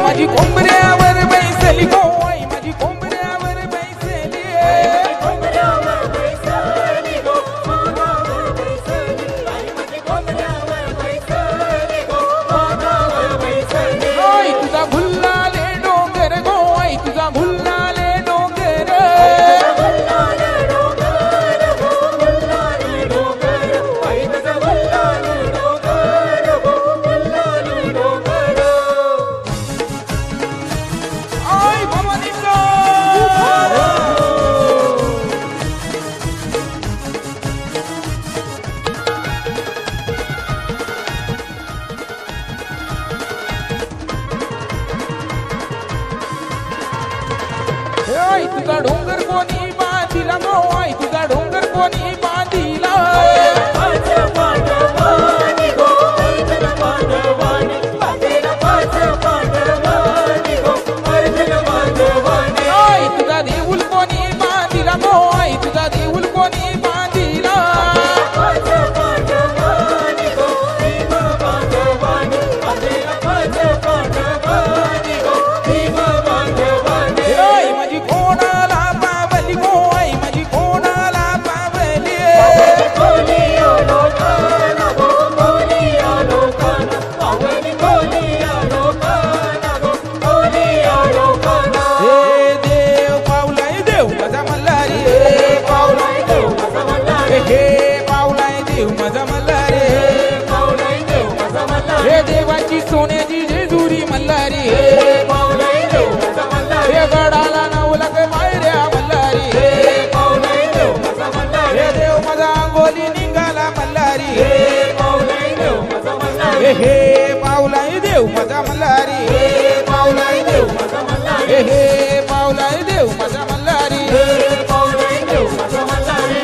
माझी कोंबऱ्यावर बैसली गो आई माझी कोंबऱ्यावर बैसली आई तुझा भुल्लाले डोंगर गो आई तुझा भुल्लाले डोंगर आई भवानी आई तुझा डोंगर कोणी बांधिला गो आई तुझा डोंगर कोणी बांधिला आई तुझा देऊल कोणी बांधिला गो आई तुझा देऊल कोणी बांधिला आई माझी कोणाला पावली गो आई माझी कोणाला पावली हे देव पावलाय देव माझा मल्हारी हे पावलाय देव माझा मल्हारी हे पावलाय देव माझा मल्हारी हे देवाची सोन्याची जेजुरी मल्हारी हे पावलाय देव माझा मल्हारी हे गडाला नवलक मायऱ्या मल्हारी हे पावलाय देव माझा मल्हारी हे देव माझा अंगोली निघाला मल्हारी हे पावलाय देव माझा मल्हारी हे पावलाय देव माझा मल्हारी हे पावलाय देव माझा मल्हारी हे पावलाय देव माझा मल्हारी हे पावलाय देव माझा मल्हारी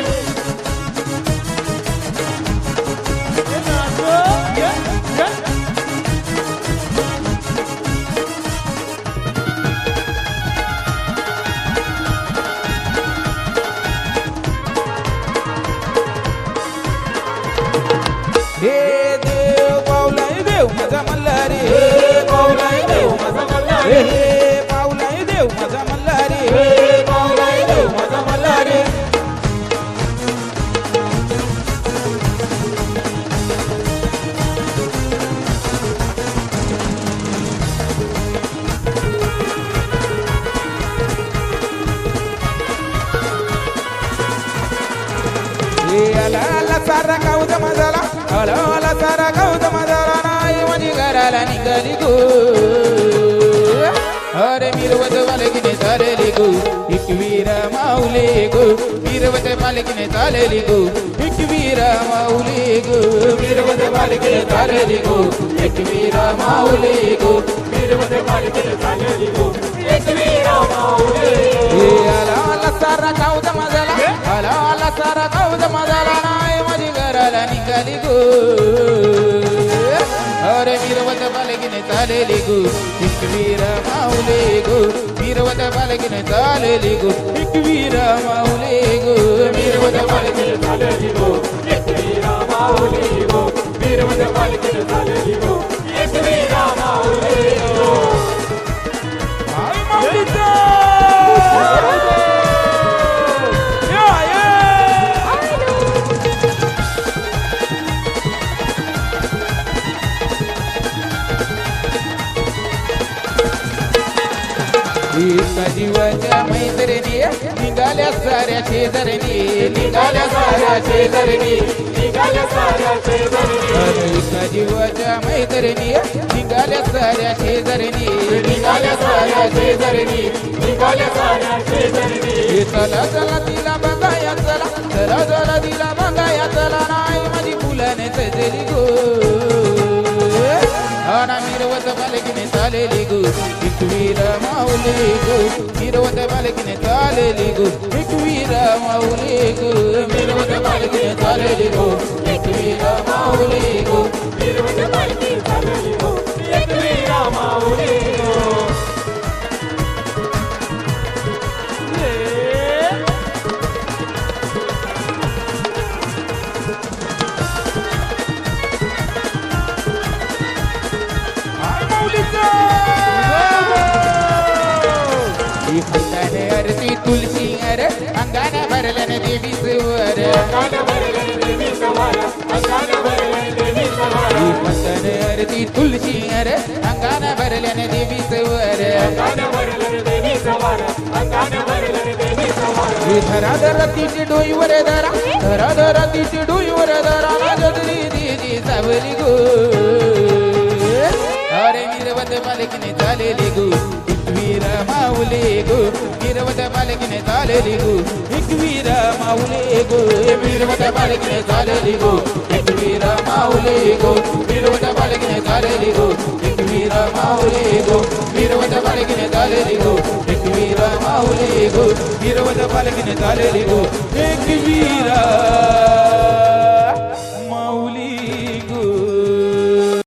हे देव पावलाय देव माझा मल्हारी हे पावलाय देव माझा मल्हारी हे पावलाय देव माझा मल्हारी हे पावलाय देव माझा मल्हारी आला आला सारा गावत मजाला आला आला सारा गावत मजाला नाही माझी घराला निघाली गो अरे मिरवत पालकीने चालली गो एकवीरा माऊली गो मिरवत पालकीने चालली गो एकवीरा माऊली गो मिरवत पालकीने चालली गो एकवीरा माऊली गो मिरवत पालकीने चालली गो एकवीरा माऊली आला आला सारा गावत मजाला आला आला सारा गावत मजाला नाही माझी घराला निघाली गो अरे मिरवत पालकीने चालली गो एकवीरा माऊली गो मिरवत पालकीने चालली गो एकवीरा माऊली गो मिरवत पालकीने चालली गो एकवीरा माऊली गो मिरवत पालकीने चालली गो एकवीरा माऊली गो आई माऊली माऊलीचा या या एका जीवाच्या मैत्रिणी निघाल्या साऱ्या शेजारणी निघाल्या साऱ्या शेजारणी निघाल्या साऱ्या शेजारी एका जीवाच्या मैत्रिणी निघाल्या साऱ्या शेजारणी निघाल्या साऱ्या शेजारी निघाल्या साऱ्या शेजारी चला चला तिला बघाया चला चला चला तिला बघाया चला नाही माझी फुलाने सजली गो आना मिरवत बालकीने चालेली गो एकवीर माऊली गो मिरवत बालकीने चालेली गो एकवीर माऊली गो मिरवत बालकीने चालेली गो एकवीर माऊली गो फिरवत पालखी चालली हो एकवीरा माऊली हो आरती तुलसी अर अंगाने भरल्याने देवी वर अंगाने भरले देवी सवार अंगाने भरले देवी सवार आरती तुलसी अर अंगाने भरल्याने देवी वर अंगाने भरले देवी सवार अंगाने भरले देवी सवार धरा धरा तिची डोईवर धरा धरा धरा तिची डोईवर धरा राजदरी दिदी सावली गो अरे मिरवत बालकीने चालेली गो एकवीर माऊली गो मिरवत बालकीने चालेली गो एकवीर माऊली गो मिरवत बालकीने चालेली गो एकवीर माऊली गो मिरवत बालकीने चालेली गो एकवीर माऊली गो मिरवत बालकीने चालेली गो एकवीर माऊली गो मिरवत बालकीने चालेली गो एकवीरा